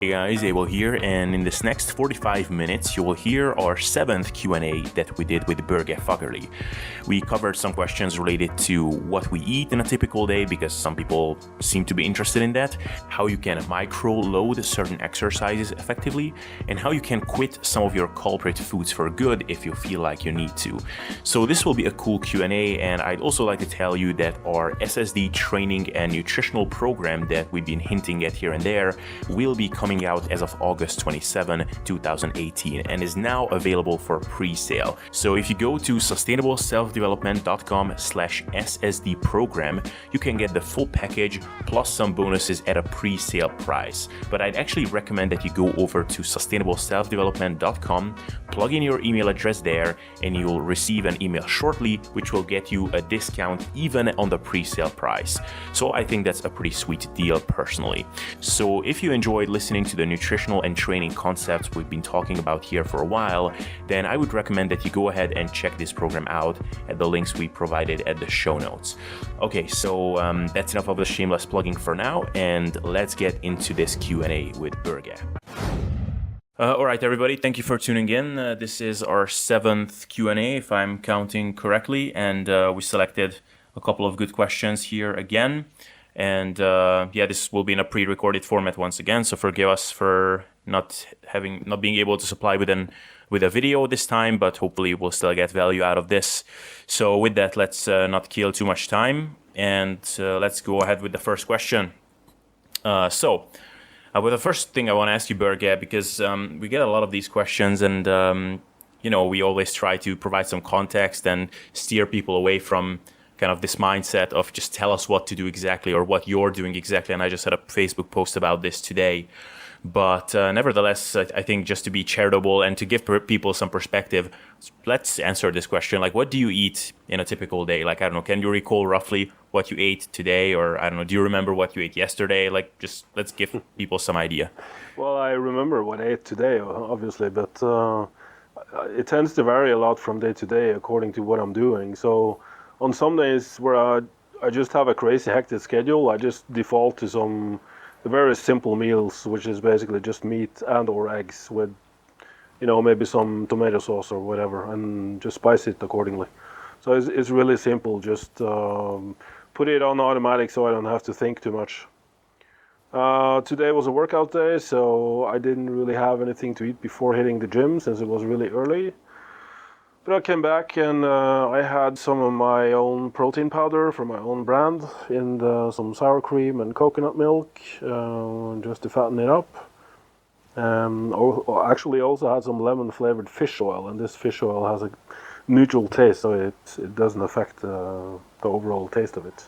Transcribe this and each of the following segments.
Hey guys, Abel here, and in this next 45 minutes you will hear our 7th Q&A that we did with Borge Fagerli. We covered some questions related to what we eat in a typical day, because some people seem to be interested in that, how you can micro-load certain exercises effectively, and how you can quit some of your culprit foods for good if you feel like you need to. So this will be a cool Q&A, and I'd also like to tell you that our SSD Training and Nutritional program that we've been hinting at here and there will be coming out as of August 27, 2018, and is now available for pre-sale. So if you go to sustainableselfdevelopment.com/SSD program, you can get the full package plus some bonuses at a pre-sale price. But I'd actually recommend that you go over to sustainableselfdevelopment.com, plug in your email address there, and you'll receive an email shortly, which will get you a discount even on the pre-sale price. So I think that's a pretty sweet deal personally. So if you enjoyed listening to the nutritional and training concepts we've been talking about here for a while, then I would recommend that you go ahead and check this program out at the links we provided at the show notes. Okay, so that's enough of the shameless plugging for now, and let's get into this Q&A with Borge. All right, everybody, thank you for tuning in. This is our 7th Q&A, if I'm counting correctly, and we selected a couple of good questions here again. And this will be in a pre-recorded format once again, so forgive us for not being able to supply with a video this time, but hopefully we'll still get value out of this. So with that, let's not kill too much time, and let's go ahead with the first question. With the first thing I want to ask you, Borge, because we get a lot of these questions, and we always try to provide some context and steer people away from kind of this mindset of just tell us what to do exactly or what you're doing exactly. And I just had a Facebook post about this today. But nevertheless, I think just to be charitable and to give people some perspective, let's answer this question. Like, what do you eat in a typical day? Like, I don't know, can you recall roughly what you ate today? Or I don't know, do you remember what you ate yesterday? Like, just let's give people some idea. Well, I remember what I ate today, obviously, but it tends to vary a lot from day to day according to what I'm doing. So on some days where I just have a crazy hectic schedule, I just default to some very simple meals, which is basically just meat and or eggs with, maybe some tomato sauce or whatever, and just spice it accordingly. So it's really simple. Just put it on automatic so I don't have to think too much. Today was a workout day, so I didn't really have anything to eat before hitting the gym since it was really early. But I came back and I had some of my own protein powder from my own brand in some sour cream and coconut milk, just to fatten it up. Actually also had some lemon flavored fish oil, and this fish oil has a neutral taste, so it doesn't affect the overall taste of it.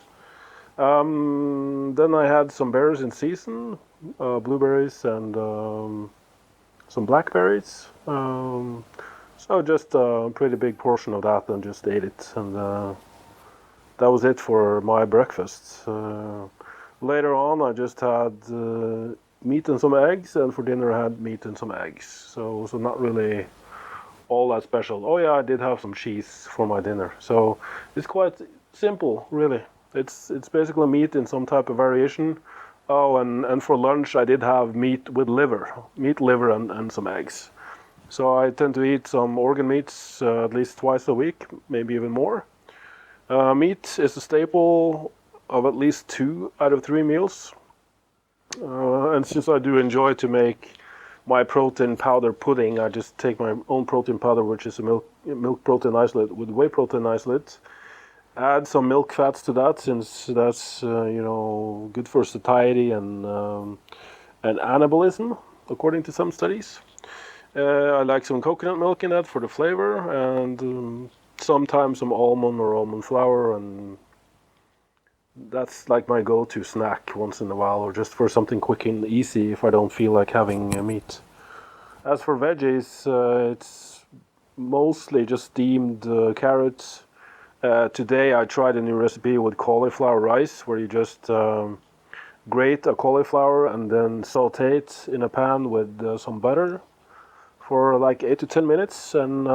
Then I had some berries in season, blueberries and some blackberries. So just a pretty big portion of that and just ate it, and that was it for my breakfast. Later on I just had meat and some eggs, and for dinner I had meat and some eggs. So not really all that special. Oh yeah, I did have some cheese for my dinner. So it's quite simple, really. It's basically meat in some type of variation. Oh, and for lunch I did have meat with liver, and some eggs. So I tend to eat some organ meats at least twice a week, maybe even more. Meat is a staple of at least 2 out of 3 meals. And since I do enjoy to make my protein powder pudding, I just take my own protein powder, which is a milk protein isolate with whey protein isolate. Add some milk fats to that, since that's good for satiety and anabolism, according to some studies. I like some coconut milk in that for the flavor, and sometimes some almond or almond flour, and that's like my go-to snack once in a while, or just for something quick and easy if I don't feel like having meat. As for veggies, it's mostly just steamed carrots. Today I tried a new recipe with cauliflower rice, where you just grate a cauliflower and then saute it in a pan with some butter for like 8 to 10 minutes, and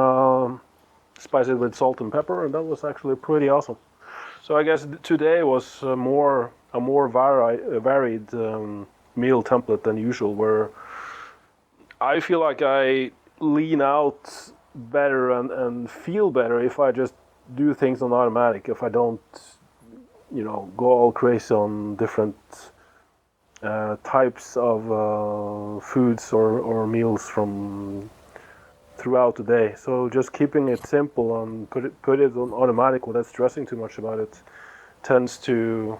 spice it with salt and pepper, and that was actually pretty awesome. So I guess today was a more varied meal template than usual, where I feel like I lean out better and feel better if I just do things on automatic. If I don't, go all crazy on different types of foods or meals from throughout the day. So just keeping it simple and put it on automatic without stressing too much about it tends to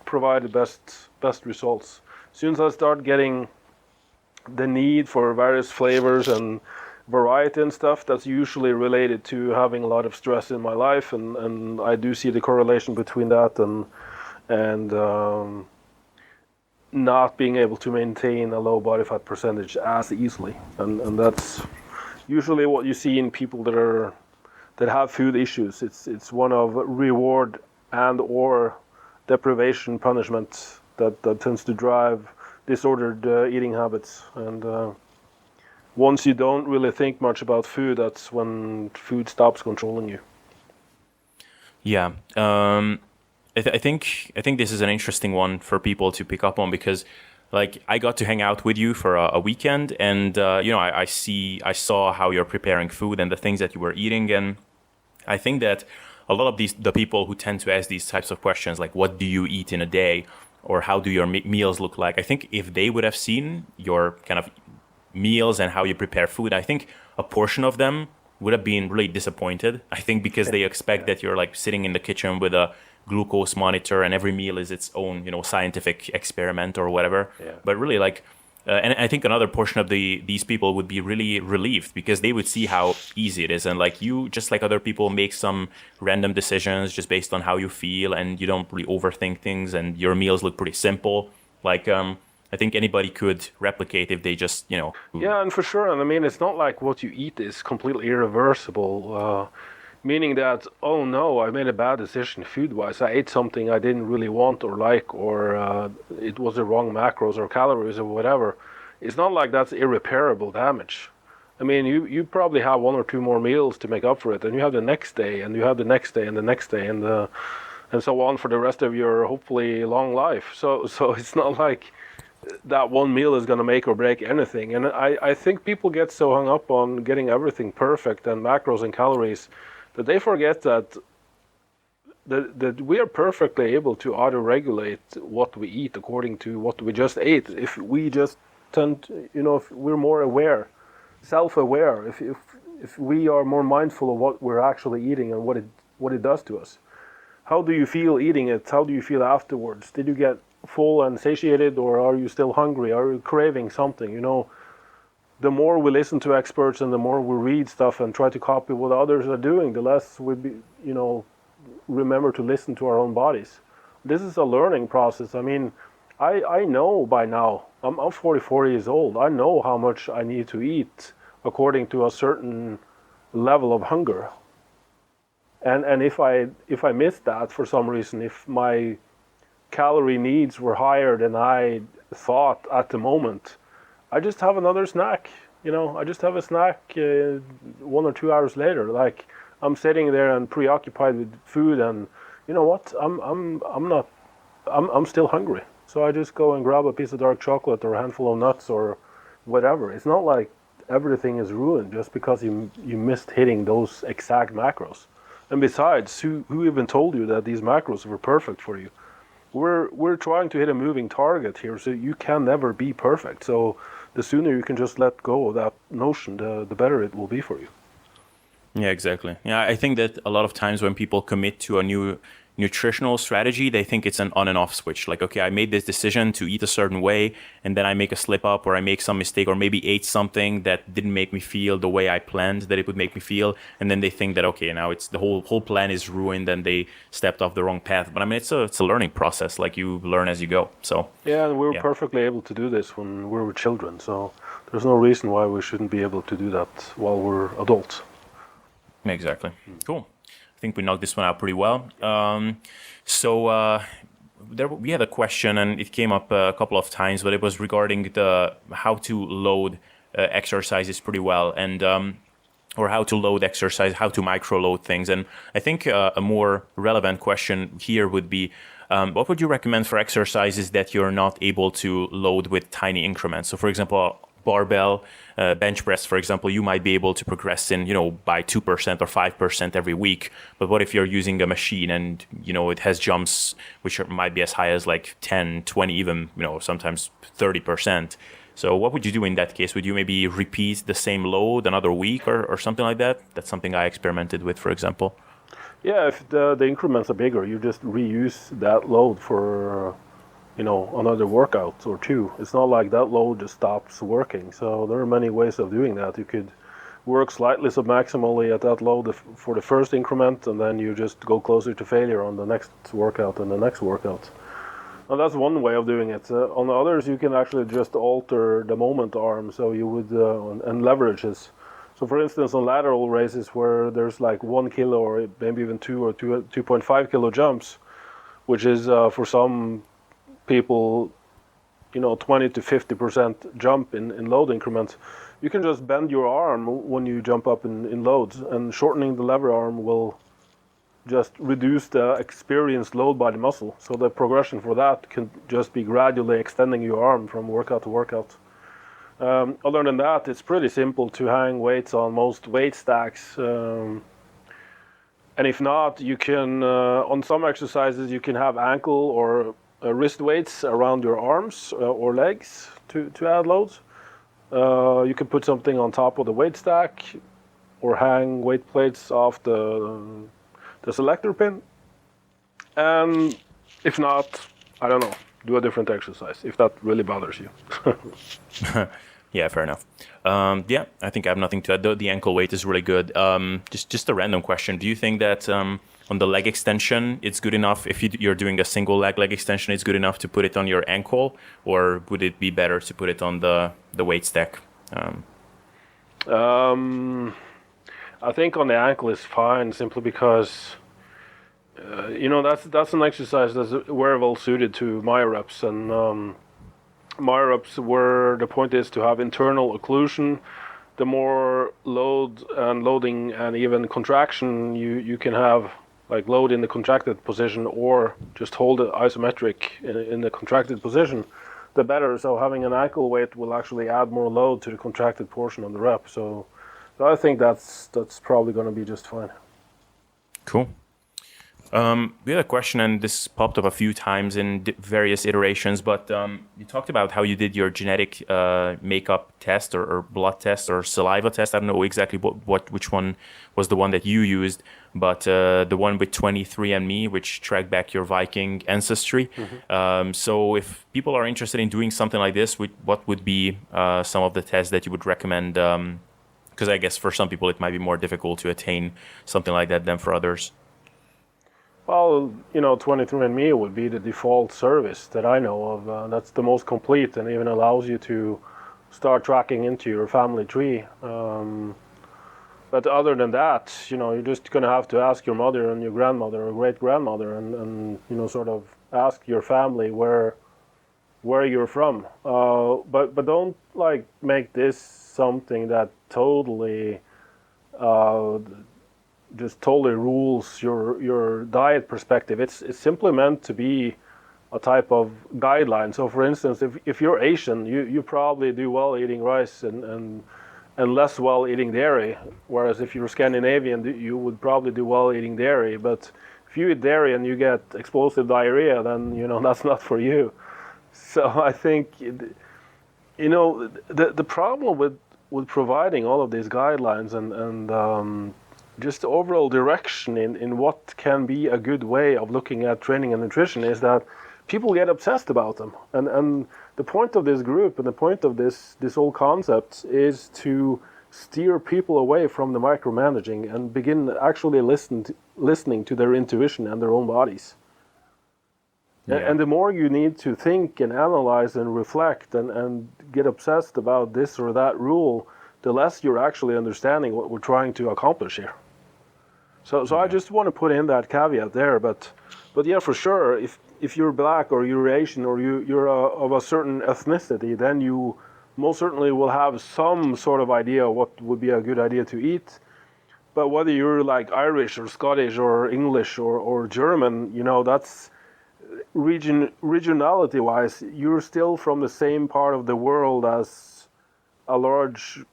provide the best results. As soon as I start getting the need for various flavors and variety and stuff, that's usually related to having a lot of stress in my life, and I do see the correlation between that and not being able to maintain a low body fat percentage as easily, and that's usually what you see in people that have food issues. It's one of reward and or deprivation punishment that tends to drive disordered eating habits. And once you don't really think much about food, that's when food stops controlling you. Yeah. I think this is an interesting one for people to pick up on, because like I got to hang out with you for a weekend, and I saw how you're preparing food and the things that you were eating, and I think that a lot of the people who tend to ask these types of questions, like what do you eat in a day, or how do your meals look like, I think if they would have seen your kind of meals and how you prepare food, I think a portion of them would have been really disappointed. I think because they expect that you're like sitting in the kitchen with a glucose monitor and every meal is its own, scientific experiment or whatever. Yeah. But really like, and I think another portion of these people would be really relieved because they would see how easy it is. And like you, just like other people, make some random decisions just based on how you feel, and you don't really overthink things, and your meals look pretty simple. Like, I think anybody could replicate if they just, Yeah, and for sure. And I mean, it's not like what you eat is completely irreversible. Meaning that, oh no, I made a bad decision food-wise. I ate something I didn't really want or like, or it was the wrong macros or calories or whatever. It's not like that's irreparable damage. I mean, you probably have one or two more meals to make up for it, and you have the next day, and you have the next day, and the next day, and so on for the rest of your hopefully long life. So it's not like that one meal is going to make or break anything. And I think people get so hung up on getting everything perfect and macros and calories that they forget that we are perfectly able to auto-regulate what we eat according to what we just ate. If we just tend, if we're more aware, self-aware, if we are more mindful of what we're actually eating and what it does to us. How do you feel eating it? How do you feel afterwards? Did you get full and satiated, or are you still hungry? Are you craving something? The more we listen to experts and the more we read stuff and try to copy what others are doing, the less we remember to listen to our own bodies. This is a learning process. I mean, I know by now, I'm 44 years old, I know how much I need to eat according to a certain level of hunger. And if I miss that for some reason, if my calorie needs were higher than I thought at the moment, I just have another snack. I just have a snack 1 or 2 hours later. Like I'm sitting there and preoccupied with food, and you know what? I'm still hungry. So I just go and grab a piece of dark chocolate or a handful of nuts or whatever. It's not like everything is ruined just because you missed hitting those exact macros. And besides, who even told you that these macros were perfect for you? We're trying to hit a moving target here, so you can never be perfect. So the sooner you can just let go of that notion, the better it will be for you. Yeah, exactly. Yeah, I think that a lot of times when people commit to a new nutritional strategy, they think it's an on and off switch. Like, okay, I made this decision to eat a certain way, and then I make a slip up, or I make some mistake, or maybe ate something that didn't make me feel the way I planned that it would make me feel, and then they think that, okay, now it's the whole plan is ruined and they stepped off the wrong path. But I mean, it's a learning process. Like you learn as you go. So yeah, and we were perfectly able to do this when we were children. So there's no reason why we shouldn't be able to do that while we're adults. Exactly. Cool. I think we knocked this one out pretty well. We had a question, and it came up a couple of times, but it was regarding how to load exercises pretty well, and or how to load exercise, how to micro load things. And I think a more relevant question here would be, what would you recommend for exercises that you're not able to load with tiny increments? So, for example, barbell bench press, for example, you might be able to progress in, by 2% or 5% every week. But what if you're using a machine and, it has jumps which might be as high as like 10, 20, even, sometimes 30%. So what would you do in that case? Would you maybe repeat the same load another week or something like that? That's something I experimented with, for example. Yeah, if the increments are bigger, you just reuse that load for, another workout or two. It's not like that load just stops working. So there are many ways of doing that. You could work slightly submaximally at that load for the first increment, and then you just go closer to failure on the next workout and the next workout. And that's one way of doing it. On the others, you can actually just alter the moment arm, so you would and leverages. So, for instance, on lateral raises where there's like 1 kilo or maybe even 2.5 kilo jumps, which is for some people, 20 to 50% jump in load increments. You can just bend your arm when you jump up in loads, and shortening the lever arm will just reduce the experienced load by the muscle. So the progression for that can just be gradually extending your arm from workout to workout. Other than that, it's pretty simple to hang weights on most weight stacks. And if not, you can, on some exercises, you can have ankle or wrist weights around your arms or legs to add loads. You can put something on top of the weight stack or hang weight plates off the selector pin. And if not, I don't know, do a different exercise if that really bothers you. Yeah, fair enough. Yeah, I think I have nothing to add. The ankle weight is really good. Just a random question. Do you think that on the leg extension, it's good enough if you're doing a single leg extension, it's good enough to put it on your ankle, or would it be better to put it on the weight stack? I think on the ankle is fine, simply because that's an exercise that's very well suited to myoreps, and myoreps where the point is to have internal occlusion. The more load and loading and even contraction you can have, like load in the contracted position or just hold it isometric in the contracted position, the better. So having an ankle weight will actually add more load to the contracted portion of the rep. So I think that's probably going to be just fine. Cool. We had a question, and this popped up a few times in various iterations, but you talked about how you did your genetic makeup test or blood test or saliva test. I don't know exactly which one was the one that you used, but the one with 23andMe, which tracked back your Viking ancestry. Mm-hmm. So if people are interested in doing something like this, what would be some of the tests that you would recommend? Because I guess for some people it might be more difficult to attain something like that than for others. Well, 23andMe would be the default service that I know of. That's the most complete and even allows you to start tracking into your family tree. But other than that, you're just going to have to ask your mother and your grandmother or great-grandmother and sort of ask your family where you're from. But don't make this something that totally just totally rules your diet perspective. It's simply meant to be a type of guideline. So for instance, if you're Asian, you probably do well eating rice and less well eating dairy, whereas if you're Scandinavian, you would probably do well eating dairy. But if you eat dairy and you get explosive diarrhea, then that's not for you. So I think the problem with providing all of these guidelines and just the overall direction in what can be a good way of looking at training and nutrition is that people get obsessed about them. And the point of this group and the point of this whole concept is to steer people away from the micromanaging and begin actually listening to their intuition and their own bodies. Yeah. And the more you need to think and analyze and reflect and get obsessed about this or that rule, the less you're actually understanding what we're trying to accomplish here. So I just want to put in that caveat there, but yeah, for sure, if you're black or you're Asian or you're of a certain ethnicity, then you most certainly will have some sort of idea what would be a good idea to eat. But whether you're like Irish or Scottish or English or German, that's regionality-wise, you're still from the same part of the world as a large,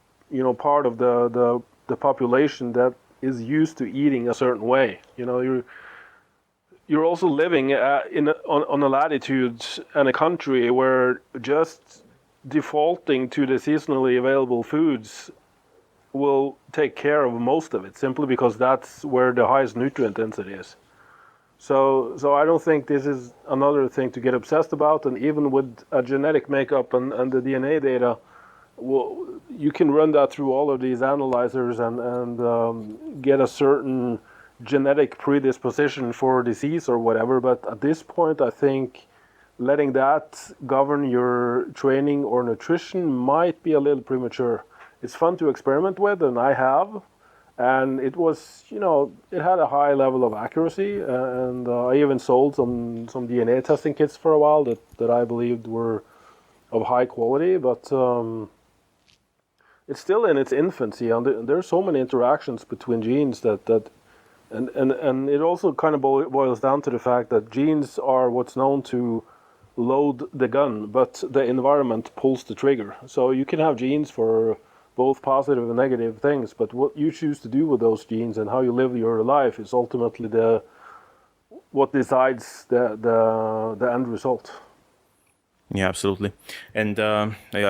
part of the population that is used to eating a certain way. You're also living on a latitude and a country where just defaulting to the seasonally available foods will take care of most of it, simply because that's where the highest nutrient density is. So I don't think this is another thing to get obsessed about. And even with a genetic makeup and the DNA data, well, you can run that through all of these analyzers and get a certain genetic predisposition for disease or whatever. But at this point, I think letting that govern your training or nutrition might be a little premature. It's fun to experiment with, and I have. And it was, it had a high level of accuracy, and I even sold some DNA testing kits for a while that I believed were of high quality, but it's still in its infancy, and there are so many interactions between genes and it also kind of boils down to the fact that genes are what's known to load the gun, but the environment pulls the trigger. So you can have genes for both positive and negative things, but what you choose to do with those genes and how you live your life is ultimately what decides the end result. Yeah, absolutely. And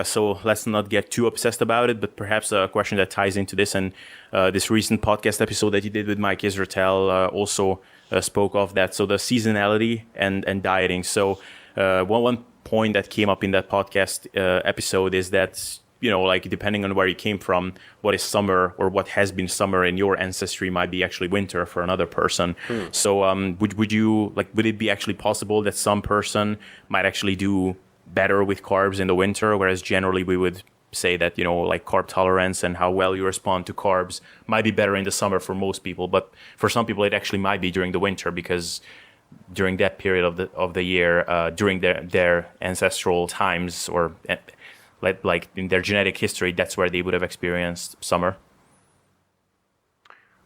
so let's not get too obsessed about it, but perhaps a question that ties into this, and this recent podcast episode that you did with Mike Israetel also spoke of that. So the seasonality and dieting. So one point that came up in that podcast episode is that, depending on where you came from, what is summer or what has been summer in your ancestry might be actually winter for another person. So would it be actually possible that some person might actually do better with carbs in the winter, whereas generally we would say that, carb tolerance and how well you respond to carbs might be better in the summer for most people, but for some people it actually might be during the winter, because during that period of the year, during their ancestral times, or like in their genetic history, that's where they would have experienced summer.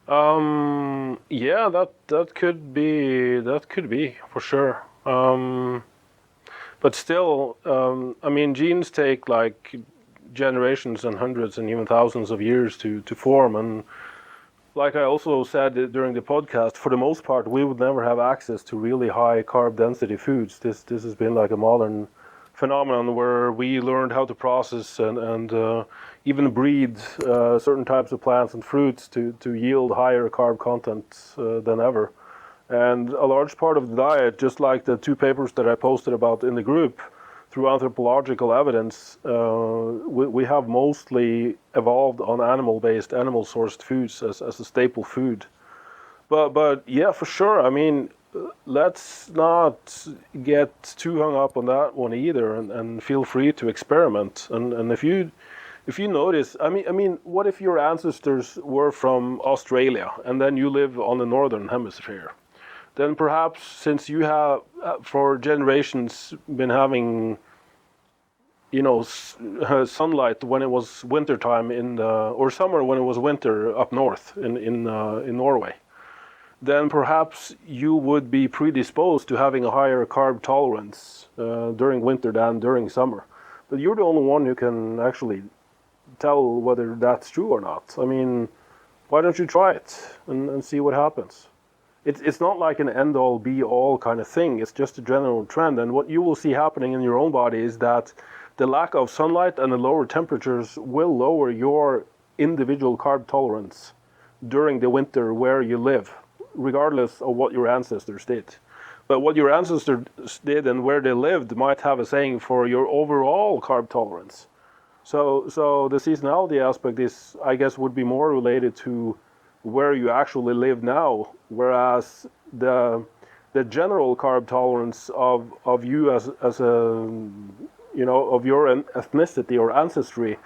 Yeah, that could be for sure. But still, genes take like generations and hundreds and even thousands of years to form. And like I also said during the podcast, for the most part, we would never have access to really high carb density foods. This has been like a modern phenomenon where we learned how to process and even breed certain types of plants and fruits to yield higher carb content than ever. And a large part of the diet, just like the 2 papers that I posted about in the group, through anthropological evidence, we have mostly evolved on animal-based, animal-sourced foods as a staple food. But yeah, for sure. Let's not get too hung up on that one either, and feel free to experiment. And if you notice, what if your ancestors were from Australia and then you live on the northern hemisphere? Then perhaps, since you have for generations been having sunlight when it was wintertime or summer when it was winter up north in Norway, then perhaps you would be predisposed to having a higher carb tolerance during winter than during summer. But you're the only one who can actually tell whether that's true or not. Why don't you try it and see what happens? It's not like an end-all, be-all kind of thing. It's just a general trend. And what you will see happening in your own body is that the lack of sunlight and the lower temperatures will lower your individual carb tolerance during the winter where you live, regardless of what your ancestors did. But what your ancestors did and where they lived might have a saying for your overall carb tolerance. So the seasonality aspect is, I guess, would be more related to where you actually live now, whereas the general carb tolerance of you as a of your ethnicity or ancestry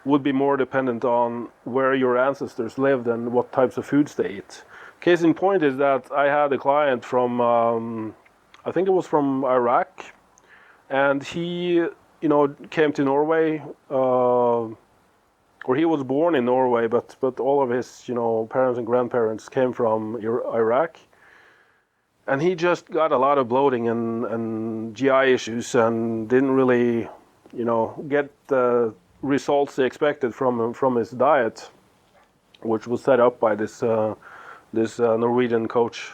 would be more dependent on where your ancestors lived and what types of foods they eat. Case in point is that I had a client from I think it was from Iraq, and he came to Norway. Or he was born in Norway, but all of his parents and grandparents came from Iraq, and he just got a lot of bloating and GI issues and didn't really get the results he expected from his diet, which was set up by this Norwegian coach.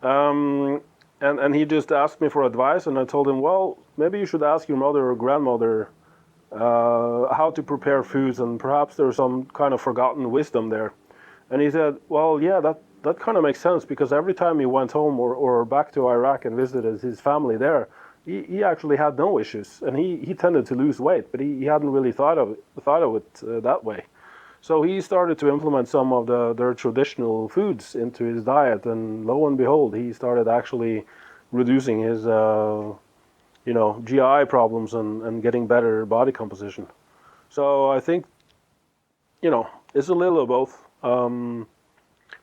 And he just asked me for advice, and I told him, well, maybe you should ask your mother or grandmother how to prepare foods, and perhaps there's some kind of forgotten wisdom there. And he said, well, yeah, that kind of makes sense, because every time he went home or back to Iraq and visited his family there, he actually had no issues, and he tended to lose weight, but he hadn't really thought of it that way. So he started to implement some of their traditional foods into his diet, and lo and behold, he started actually reducing his GI problems and getting better body composition. So I think it's a little of both.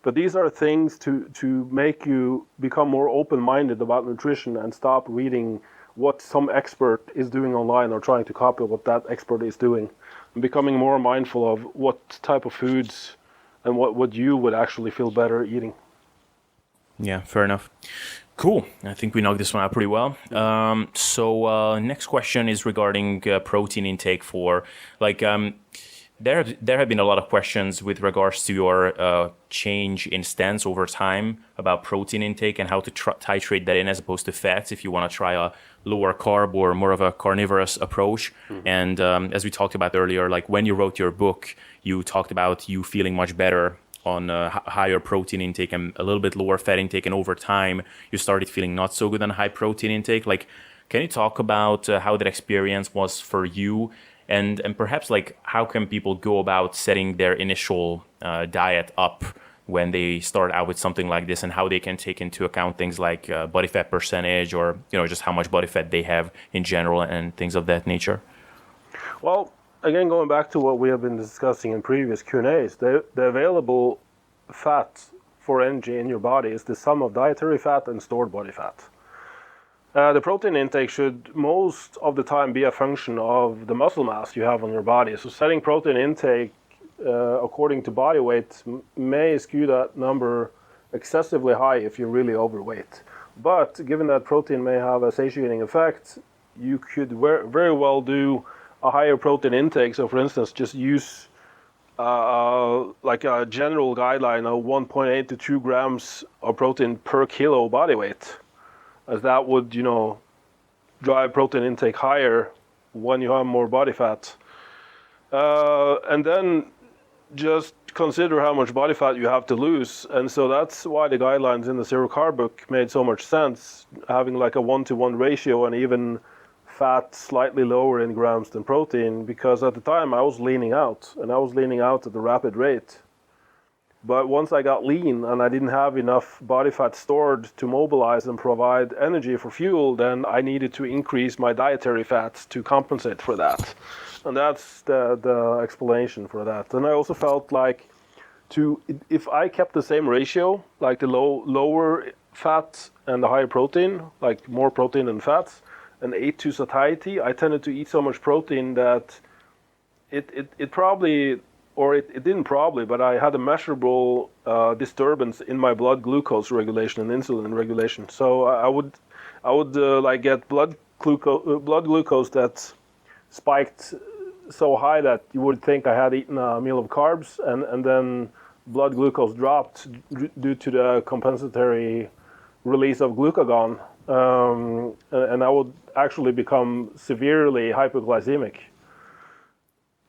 But these are things to make you become more open-minded about nutrition and stop reading what some expert is doing online or trying to copy what that expert is doing, and becoming more mindful of what type of foods and what you would actually feel better eating. Yeah, fair enough. Cool. I think we knocked this one out pretty well. So next question is regarding protein intake for There have been a lot of questions with regards to your change in stance over time about protein intake and how to titrate that in as opposed to fats if you want to try a lower carb or more of a carnivorous approach. Mm-hmm. And as we talked about earlier, like when you wrote your book, you talked about you feeling much better on higher protein intake and a little bit lower fat intake. And over time, you started feeling not so good on high protein intake. Like, can you talk about how that experience was for you? And perhaps how can people go about setting their initial diet up when they start out with something like this, and how they can take into account things like body fat percentage or just how much body fat they have in general and things of that nature? Well, again, going back to what we have been discussing in previous Q&As, the available fat for energy in your body is the sum of dietary fat and stored body fat. The protein intake should most of the time be a function of the muscle mass you have on your body. So setting protein intake according to body weight may skew that number excessively high if you're really overweight. But given that protein may have a satiating effect, you could very well do a higher protein intake. So for instance, just use like a general guideline of 1.8 to 2 grams of protein per kilo body weight, as that would, drive protein intake higher when you have more body fat. And then just consider how much body fat you have to lose. And so that's why the guidelines in the Zero Carb book made so much sense, having like a 1-to-1 ratio and even fat slightly lower in grams than protein, because at the time I was leaning out, and I was leaning out at a rapid rate. But once I got lean and I didn't have enough body fat stored to mobilize and provide energy for fuel, then I needed to increase my dietary fats to compensate for that. And that's the explanation for that. And I also felt like if I kept the same ratio, like the lower fat and the higher protein, like more protein than fats, and ate to satiety, I tended to eat so much protein that it probably, or it didn't probably, but I had a measurable disturbance in my blood glucose regulation and insulin regulation. So I would like get blood glucose that spiked so high that you would think I had eaten a meal of carbs, and then blood glucose dropped due to the compensatory release of glucagon, and I would actually become severely hypoglycemic.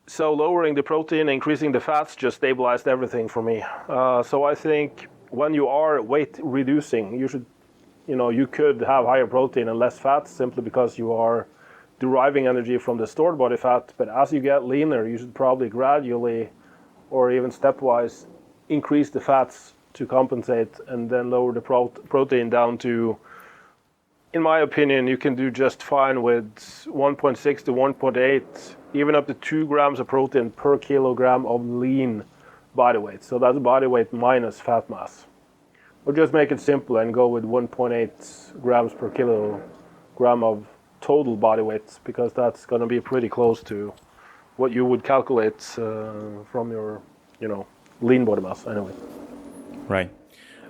So lowering the protein, increasing the fats just stabilized everything for me. So I think when you are weight reducing, you could have higher protein and less fats simply because you are deriving energy from the stored body fat. But as you get leaner, you should probably gradually, or even stepwise, increase the fats to compensate, and then lower the protein down to, in my opinion, you can do just fine with 1.6 to 1.8, even up to 2 grams of protein per kilogram of lean body weight. So that's body weight minus fat mass. Or just make it simple and go with 1.8 grams per kilogram of total body weight, because that's going to be pretty close to what you would calculate from your, lean body mass anyway. Right.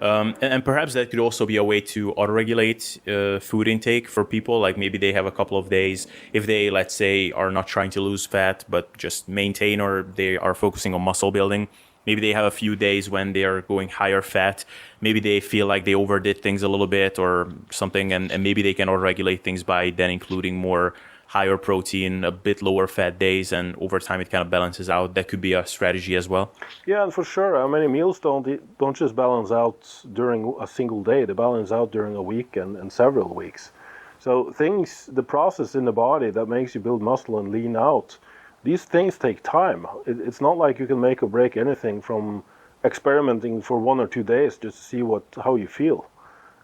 And perhaps that could also be a way to auto-regulate food intake for people. Like maybe they have a couple of days, if they, let's say, are not trying to lose fat, but just maintain, or they are focusing on muscle building. Maybe they have a few days when they are going higher fat. Maybe they feel like they overdid things a little bit or something, and maybe they can auto-regulate things by then including more higher protein, a bit lower fat days, and over time it kind of balances out. That could be a strategy as well. Yeah, and for sure, many meals don't just balance out during a single day. They balance out during a week and several weeks. So the process in the body that makes you build muscle and lean out, these things take time. It's not like you can make or break anything from experimenting for 1 or 2 days just to see how you feel.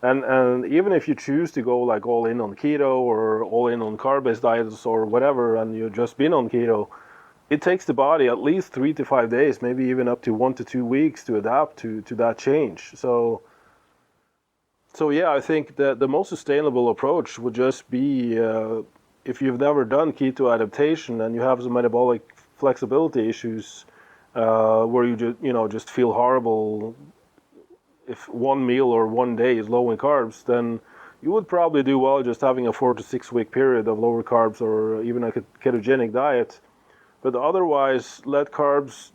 And even if you choose to go like all in on keto or all in on carb-based diets or whatever, and you've just been on keto, it takes the body at least 3 to 5 days, maybe even up to 1 to 2 weeks to adapt to that change. So yeah, I think that the most sustainable approach would just be if you've never done keto adaptation and you have some metabolic flexibility issues where you just feel horrible if one meal or one day is low in carbs, then you would probably do well just having a 4 to 6 week period of lower carbs or even a ketogenic diet. But otherwise, let carbs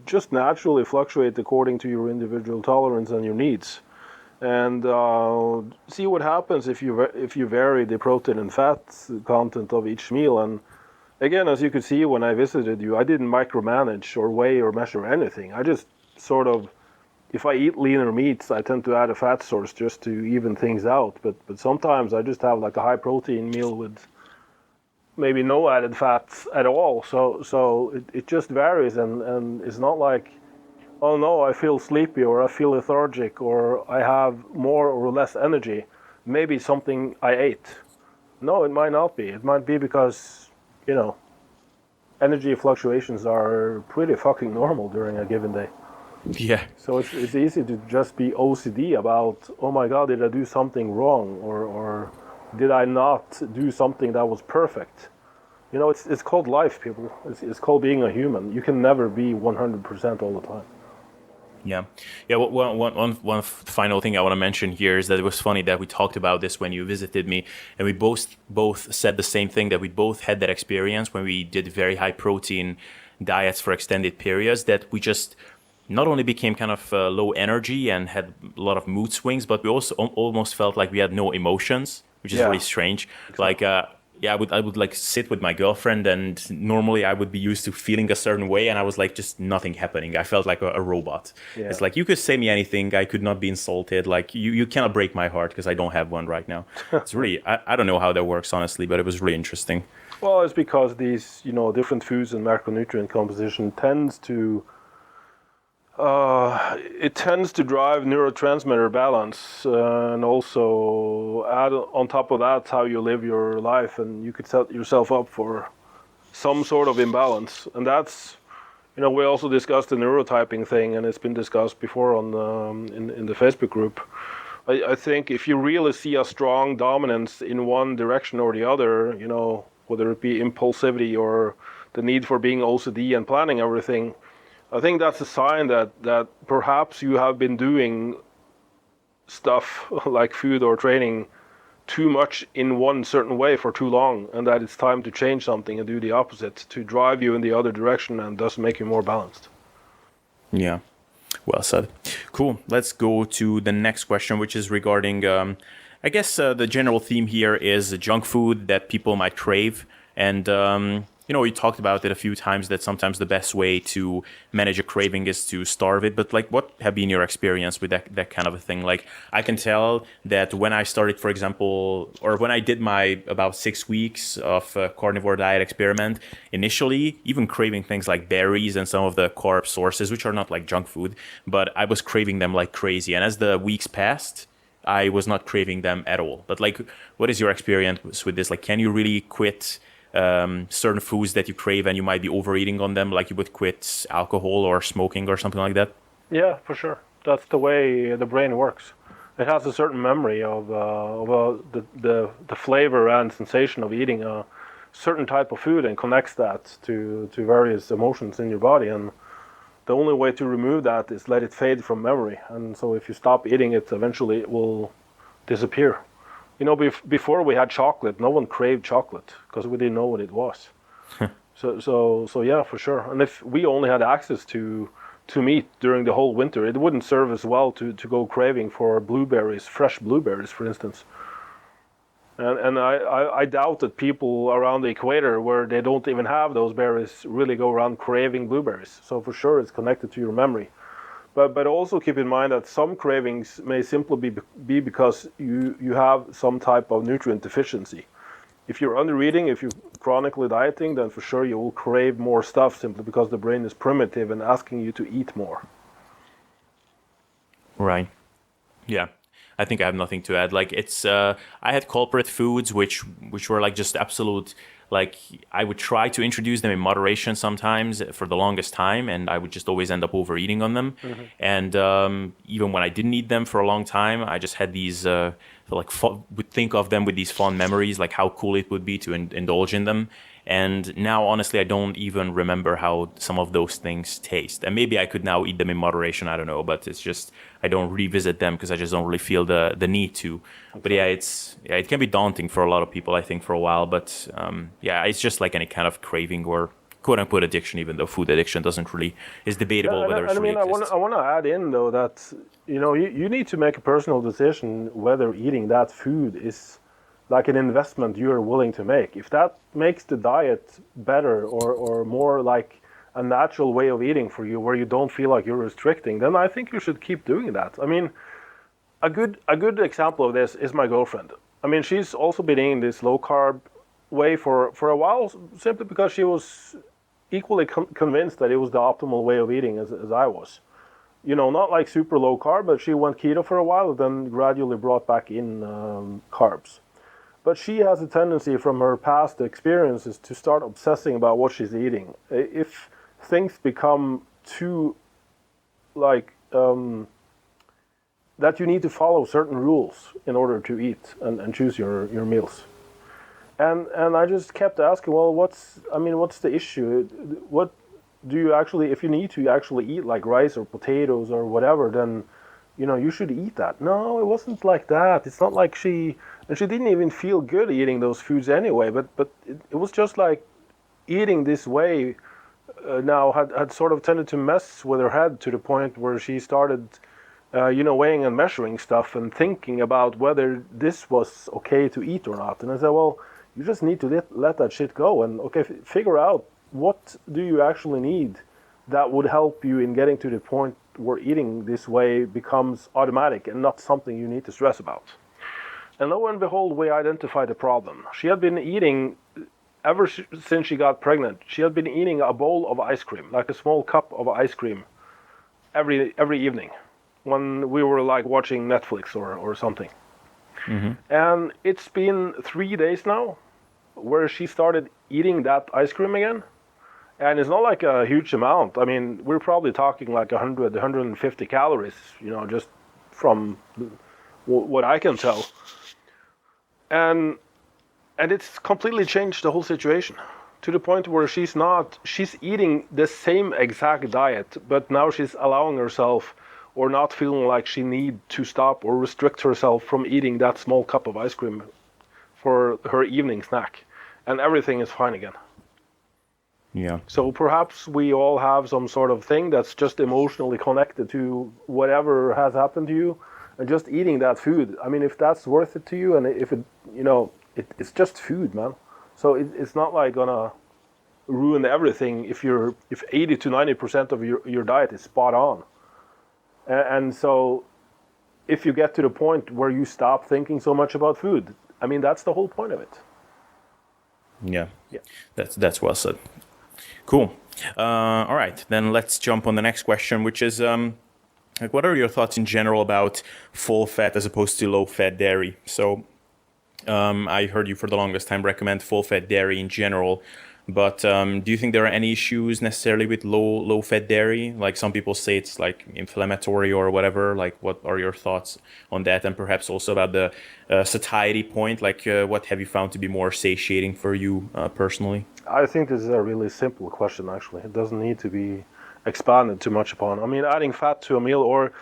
just naturally fluctuate according to your individual tolerance and your needs. And see what happens if you vary the protein and fat content of each meal. And again, as you could see when I visited you, I didn't micromanage or weigh or measure anything. I just sort of, if I eat leaner meats, I tend to add a fat source just to even things out. But sometimes I just have like a high protein meal with maybe no added fats at all. So it just varies, and it's not like, oh no, I feel sleepy or I feel lethargic or I have more or less energy. Maybe something I ate. No, it might not be. It might be because, energy fluctuations are pretty fucking normal during a given day. Yeah. So it's easy to just be OCD about, oh my God, did I do something wrong? Or did I not do something that was perfect? It's called life, people. It's called being a human. You can never be 100% all the time. Yeah. One final thing I want to mention here is that it was funny that we talked about this when you visited me, and we both said the same thing, that we both had that experience when we did very high protein diets for extended periods, that we just not only became kind of low energy and had a lot of mood swings, but we also almost felt like we had no emotions, which is really strange. Exactly. Like, I would like sit with my girlfriend, and normally I would be used to feeling a certain way, and I was like just nothing happening. I felt like a robot. Yeah. It's like you could say me anything, I could not be insulted. Like you cannot break my heart because I don't have one right now. It's really I don't know how that works honestly, but it was really interesting. Well, it's because these different foods and macronutrient composition tends to drive neurotransmitter balance, and also add on top of that how you live your life, and you could set yourself up for some sort of imbalance. And that's, we also discussed the neurotyping thing, and it's been discussed before on in the Facebook group. I think if you really see a strong dominance in one direction or the other, whether it be impulsivity or the need for being OCD and planning everything, I think that's a sign that perhaps you have been doing stuff like food or training too much in one certain way for too long, and that it's time to change something and do the opposite to drive you in the other direction and thus make you more balanced. Yeah, well said. Cool. Let's go to the next question, which is regarding, I guess the general theme here is junk food that people might crave. And we talked about it a few times, that sometimes the best way to manage a craving is to starve it. But like, what have been your experience with that kind of a thing? Like, I can tell that when I started, for example, or when I did my about 6 weeks of carnivore diet experiment, initially, even craving things like berries and some of the carb sources, which are not like junk food, but I was craving them like crazy. And as the weeks passed, I was not craving them at all. But like, what is your experience with this? Like, can you really quit certain foods that you crave and you might be overeating on them, like you would quit alcohol or smoking or something like that? Yeah, for sure. That's the way the brain works. It has a certain memory of the flavor and sensation of eating a certain type of food, and connects that to various emotions in your body. And the only way to remove that is let it fade from memory. And so if you stop eating it, eventually it will disappear. You know, before we had chocolate, no one craved chocolate because we didn't know what it was. So yeah, for sure. And if we only had access to meat during the whole winter, it wouldn't serve as well to go craving for blueberries, fresh blueberries, for instance. And I doubt that people around the equator where they don't even have those berries really go around craving blueberries. So for sure it's connected to your memory. But also keep in mind that some cravings may simply be because you have some type of nutrient deficiency. If you're under-eating, if you're chronically dieting, then for sure you will crave more stuff simply because the brain is primitive and asking you to eat more. Right. Yeah. I think I have nothing to add. Like it's, I had culprit foods, which were like just absolute, like I would try to introduce them in moderation sometimes for the longest time, and I would just always end up overeating on them. Mm-hmm. And even when I didn't eat them for a long time, I just had these, would think of them with these fond memories, like how cool it would be to indulge in them. And now, honestly, I don't even remember how some of those things taste. And maybe I could now eat them in moderation, I don't know. But it's just, I don't revisit them because I just don't really feel the need to. Okay. But yeah, it can be daunting for a lot of people, I think, for a while. But yeah, it's just like any kind of craving or quote-unquote addiction, even though food addiction is debatable whether it's really exists. I want to add in, though, that, you know, you need to make a personal decision whether eating that food is like an investment you're willing to make. If that makes the diet better or more like a natural way of eating for you where you don't feel like you're restricting, then I think you should keep doing that. I mean, a good example of this is my girlfriend. I mean, she's also been eating this low carb way for a while simply because she was equally convinced that it was the optimal way of eating as I was. You know, not like super low carb, but she went keto for a while and then gradually brought back in carbs. But she has a tendency from her past experiences to start obsessing about what she's eating. If things become too, like, that you need to follow certain rules in order to eat and choose your meals. And I just kept asking, well, what's the issue? What do you actually, if you need to actually eat like rice or potatoes or whatever, then, you know, you should eat that. No, it wasn't like that. It's not like she didn't even feel good eating those foods anyway, but it was just like eating this way now had sort of tended to mess with her head to the point where she started, weighing and measuring stuff and thinking about whether this was okay to eat or not. And I said, well, you just need to let that shit go and, okay, figure out what do you actually need that would help you in getting to the point where eating this way becomes automatic and not something you need to stress about. And lo and behold, we identified the problem. She had been eating, ever since she got pregnant, she had been eating a bowl of ice cream, like a small cup of ice cream, every evening when we were like watching Netflix or something. Mm-hmm. And it's been 3 days now where she started eating that ice cream again. And it's not like a huge amount. I mean, we're probably talking like 100, 150 calories, you know, just from what I can tell. And it's completely changed the whole situation to the point where she's eating the same exact diet, but now she's allowing herself or not feeling like she need to stop or restrict herself from eating that small cup of ice cream for her evening snack. And everything is fine again. Yeah. So perhaps we all have some sort of thing that's just emotionally connected to whatever has happened to you, and just eating that food. I mean, if that's worth it to you, and if it, you know, it's just food, man. So it's not like gonna ruin everything if 80 to 90% of your diet is spot on. And so if you get to the point where you stop thinking so much about food, I mean, that's the whole point of it. Yeah. That's well said. Cool. All right, then let's jump on the next question, which is what are your thoughts in general about full fat as opposed to low fat dairy? So I heard you for the longest time recommend full fat dairy in general, but do you think there are any issues necessarily with low fat dairy? Like some people say it's like inflammatory or whatever. Like what are your thoughts on that? And perhaps also about the satiety point, like what have you found to be more satiating for you personally? I think this is a really simple question, actually. It doesn't need to be expanded too much upon. I mean, adding fat to a meal, or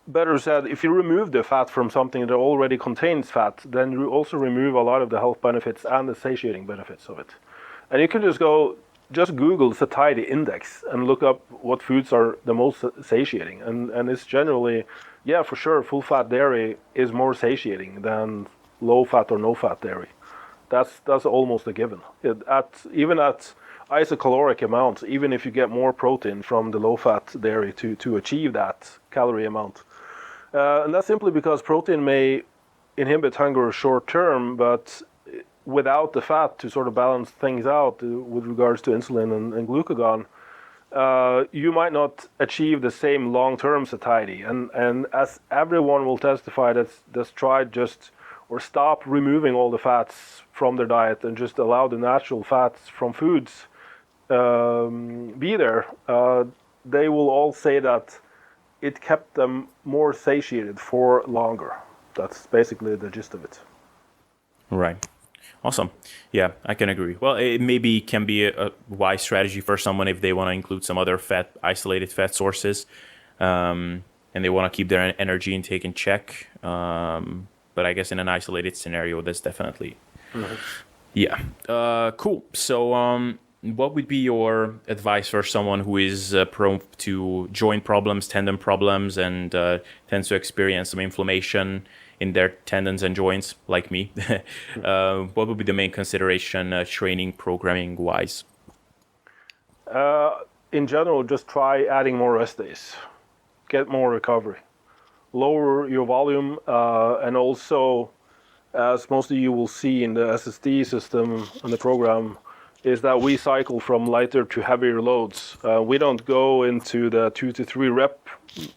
better said, if you remove the fat from something that already contains fat, then you also remove a lot of the health benefits and the satiating benefits of it. And you can just Google satiety index and look up what foods are the most satiating. And it's generally, yeah, for sure, full fat dairy is more satiating than low fat or no fat dairy. That's almost a given. Even at isocaloric amounts, even if you get more protein from the low fat dairy to achieve that calorie amount. And that's simply because protein may inhibit hunger short term, but without the fat to sort of balance things out with regards to insulin and glucagon, you might not achieve the same long-term satiety. And as everyone will testify that's tried or stop removing all the fats from their diet and just allow the natural fats from foods be there, they will all say that it kept them more satiated for longer. That's basically the gist of it. Right. Awesome. Yeah, I can agree. Well, it maybe can be a wise strategy for someone if they want to include some other isolated fat sources, and they want to keep their energy intake in check. But I guess in an isolated scenario, that's definitely, yeah. Cool. So, what would be your advice for someone who is prone to joint problems, tendon problems, and tends to experience some inflammation in their tendons and joints, like me? What would be the main consideration, training, programming wise? In general, just try adding more rest days. Get more recovery. Lower your volume, and also, as most of you will see in the SSD system and the program, is that we cycle from lighter to heavier loads. We don't go into the 2 to 3 rep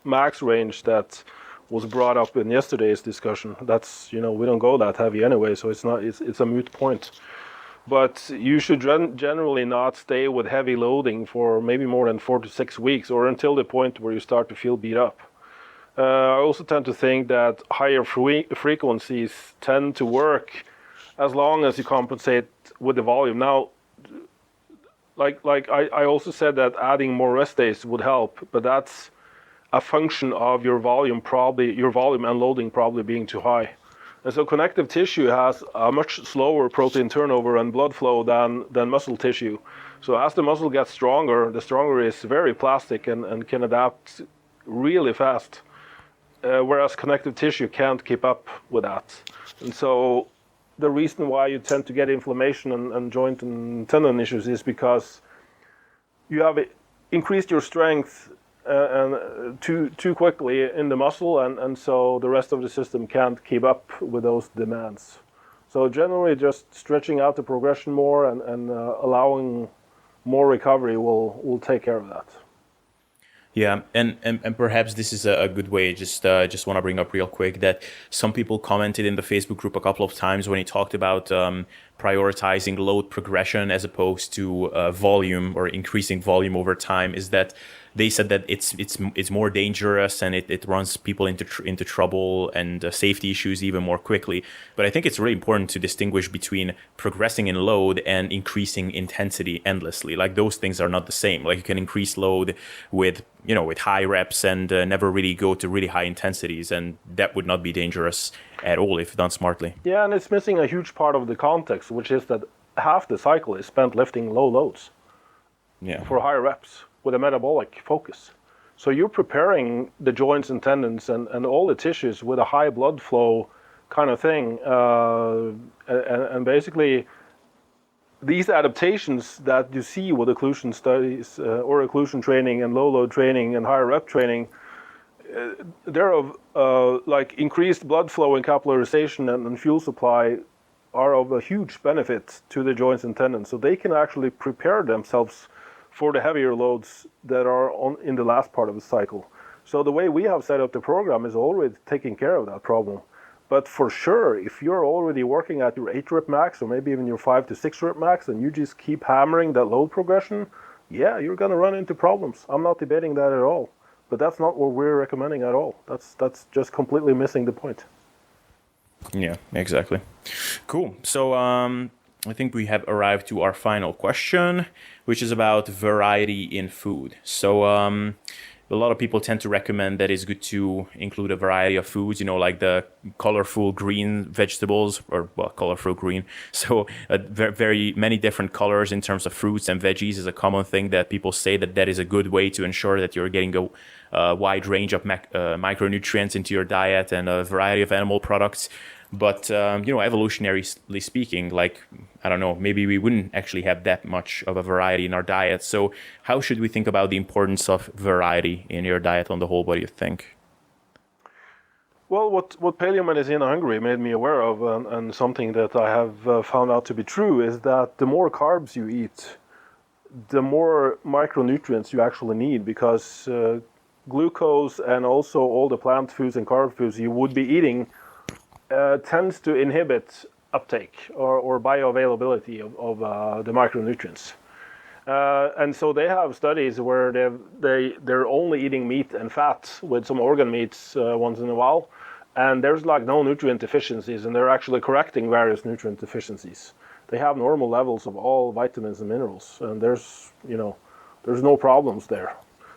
max range that was brought up in yesterday's discussion. That's, we don't go that heavy anyway, so it's a moot point. But you should generally not stay with heavy loading for maybe more than 4 to 6 weeks, or until the point where you start to feel beat up. I also tend to think that higher frequencies tend to work as long as you compensate with the volume. Now, like I also said that adding more rest days would help, but that's a function of your volume and loading probably being too high. And so connective tissue has a much slower protein turnover and blood flow than muscle tissue. So as the muscle gets stronger, the stronger is very plastic and can adapt really fast, whereas connective tissue can't keep up with that. And so the reason why you tend to get inflammation and joint and tendon issues is because you have increased your strength and too quickly in the muscle, and so the rest of the system can't keep up with those demands. So generally, just stretching out the progression more and allowing more recovery will take care of that. Yeah, and perhaps this is a good way. Just want to bring up real quick that some people commented in the Facebook group a couple of times when he talked about prioritizing load progression as opposed to volume or increasing volume over time. Is that they said that it's more dangerous and it runs people into trouble and safety issues even more quickly. But I think it's really important to distinguish between progressing in load and increasing intensity endlessly. Like those things are not the same. Like you can increase load with high reps and never really go to really high intensities, and that would not be dangerous at all if done smartly. Yeah, and it's missing a huge part of the context, which is that half the cycle is spent lifting low loads for high reps with a metabolic focus. So you're preparing the joints and tendons and all the tissues with a high blood flow kind of thing. And basically, these adaptations that you see with occlusion studies or occlusion training and low load training and higher rep training, they're of like increased blood flow and capillarization and fuel supply are of a huge benefit to the joints and tendons. So they can actually prepare themselves for the heavier loads that are in the last part of the cycle. So the way we have set up the program is already taking care of that problem. But for sure, if you're already working at your 8 rep max or maybe even your 5 to 6 rep max and you just keep hammering that load progression, yeah, you're going to run into problems. I'm not debating that at all. But that's not what we're recommending at all. That's just completely missing the point. Yeah, exactly. Cool. So I think we have arrived to our final question, which is about variety in food. So a lot of people tend to recommend that it's good to include a variety of foods, like the colorful green vegetables, or well, colorful green. So very many different colors in terms of fruits and veggies is a common thing that people say that is a good way to ensure that you're getting a wide range of micronutrients into your diet and a variety of animal products. But, evolutionarily speaking, I don't know, maybe we wouldn't actually have that much of a variety in our diet. So how should we think about the importance of variety in your diet on the whole? What do you think? Well, what paleomedicine in Hungary made me aware of, and something that I have found out to be true, is that the more carbs you eat, the more micronutrients you actually need, because glucose and also all the plant foods and carb foods you would be eating tends to inhibit uptake or bioavailability of the micronutrients. And so they have studies where they're only eating meat and fat with some organ meats once in a while, and there's no nutrient deficiencies, and they're actually correcting various nutrient deficiencies. They have normal levels of all vitamins and minerals, and there's no problems there.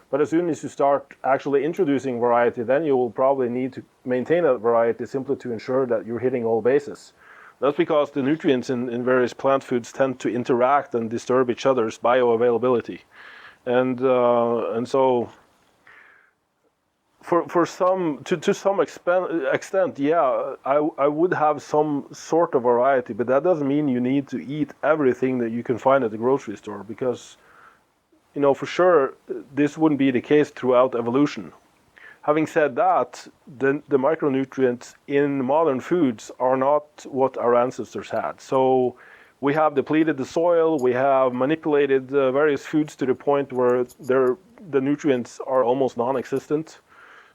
But as soon as you start actually introducing variety, then you will probably need to maintain that variety simply to ensure that you're hitting all bases. That's because the nutrients in various plant foods tend to interact and disturb each other's bioavailability. And so to some extent, yeah, I would have some sort of variety, but that doesn't mean you need to eat everything that you can find at the grocery store, because for sure, this wouldn't be the case throughout evolution. Having said that, the micronutrients in modern foods are not what our ancestors had. So we have depleted the soil, we have manipulated various foods to the point where the nutrients are almost non-existent.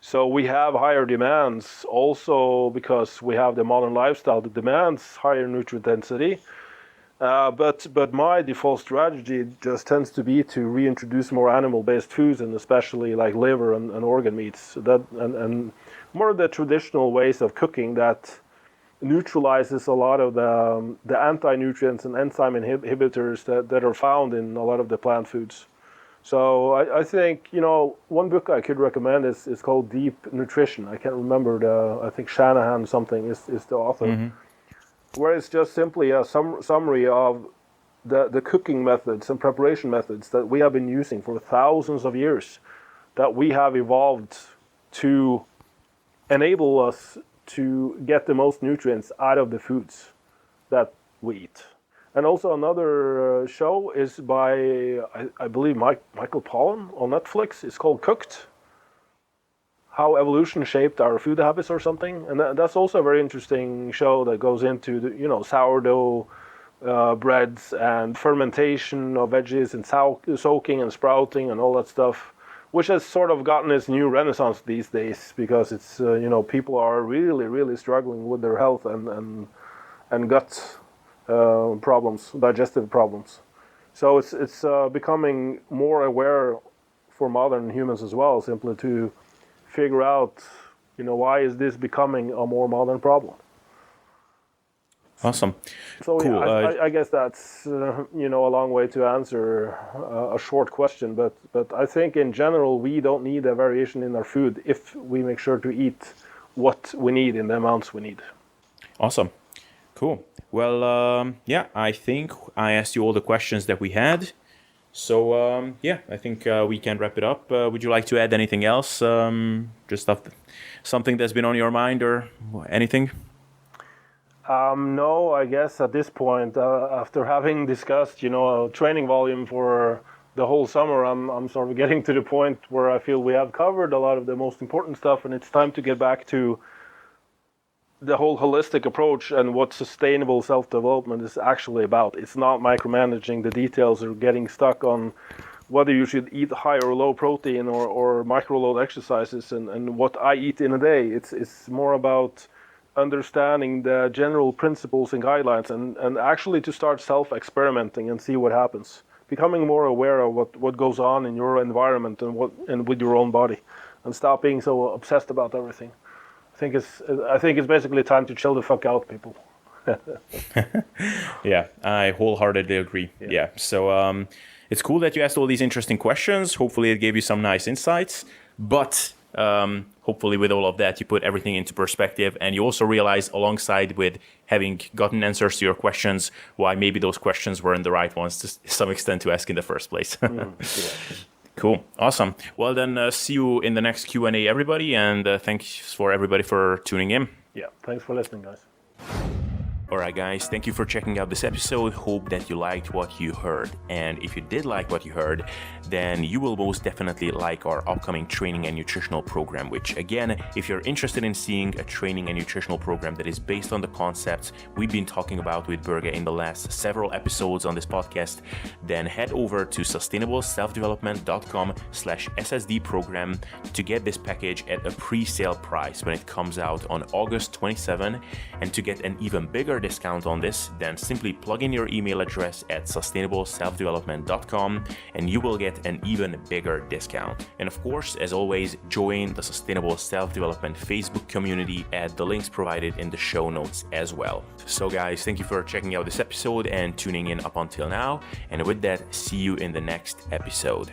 So we have higher demands also because we have the modern lifestyle that demands higher nutrient density. But my default strategy just tends to be to reintroduce more animal-based foods, and especially like liver and organ meats, and more of the traditional ways of cooking that neutralizes a lot of the anti-nutrients and enzyme inhibitors that are found in a lot of the plant foods. So I think, one book I could recommend is called Deep Nutrition. I can't remember I think Shanahan something is the author. Mm-hmm. Where it's just simply a summary of the cooking methods and preparation methods that we have been using for thousands of years, that we have evolved to enable us to get the most nutrients out of the foods that we eat. And also another show is by, I believe, Michael Pollan on Netflix. It's called Cooked. How evolution shaped our food habits or something, and that's also a very interesting show that goes into sourdough breads and fermentation of veggies and soaking and sprouting and all that stuff, which has sort of gotten its new renaissance these days, because it's people are really struggling with their health and gut problems, digestive problems. So it's becoming more aware for modern humans as well, simply to figure out, why is this becoming a more modern problem? Awesome. So cool. Yeah, I guess that's a long way to answer a short question, but I think in general we don't need a variation in our food if we make sure to eat what we need in the amounts we need. Awesome. Cool. Well, I think I asked you all the questions that we had. So, I think we can wrap it up. Would you like to add anything else? Just something that's been on your mind or anything? No, I guess at this point, after having discussed, training volume for the whole summer, I'm sort of getting to the point where I feel we have covered a lot of the most important stuff, and it's time to get back to the whole holistic approach and what sustainable self-development is actually about. It's not micromanaging the details or getting stuck on whether you should eat high or low protein or micro-load exercises and what I eat in a day. It's more about understanding the general principles and guidelines and actually to start self-experimenting and see what happens. Becoming more aware of what goes on in your environment and with your own body, and stop being so obsessed about everything. I think it's basically time to chill the fuck out, people. Yeah, I wholeheartedly agree. Yeah. So it's cool that you asked all these interesting questions. Hopefully it gave you some nice insights. But hopefully with all of that, you put everything into perspective, and you also realize alongside with having gotten answers to your questions, why maybe those questions weren't the right ones to some extent to ask in the first place. Cool. Awesome. Well, then see you in the next Q&A, everybody. And thanks for everybody for tuning in. Yeah, thanks for listening, guys. All right, guys, thank you for checking out this episode. Hope that you liked what you heard. And if you did like what you heard, then you will most definitely like our upcoming training and nutritional program, which again, if you're interested in seeing a training and nutritional program that is based on the concepts we've been talking about with Borge in the last several episodes on this podcast, then head over to sustainableselfdevelopment.com/SSD program to get this package at a pre-sale price when it comes out on August 27. And to get an even bigger discount on this, then simply plug in your email address at sustainableselfdevelopment.com and you will get an even bigger discount. And of course, as always, join the Sustainable Self-Development Facebook community at the links provided in the show notes as well. So guys, thank you for checking out this episode and tuning in up until now. And with that, see you in the next episode.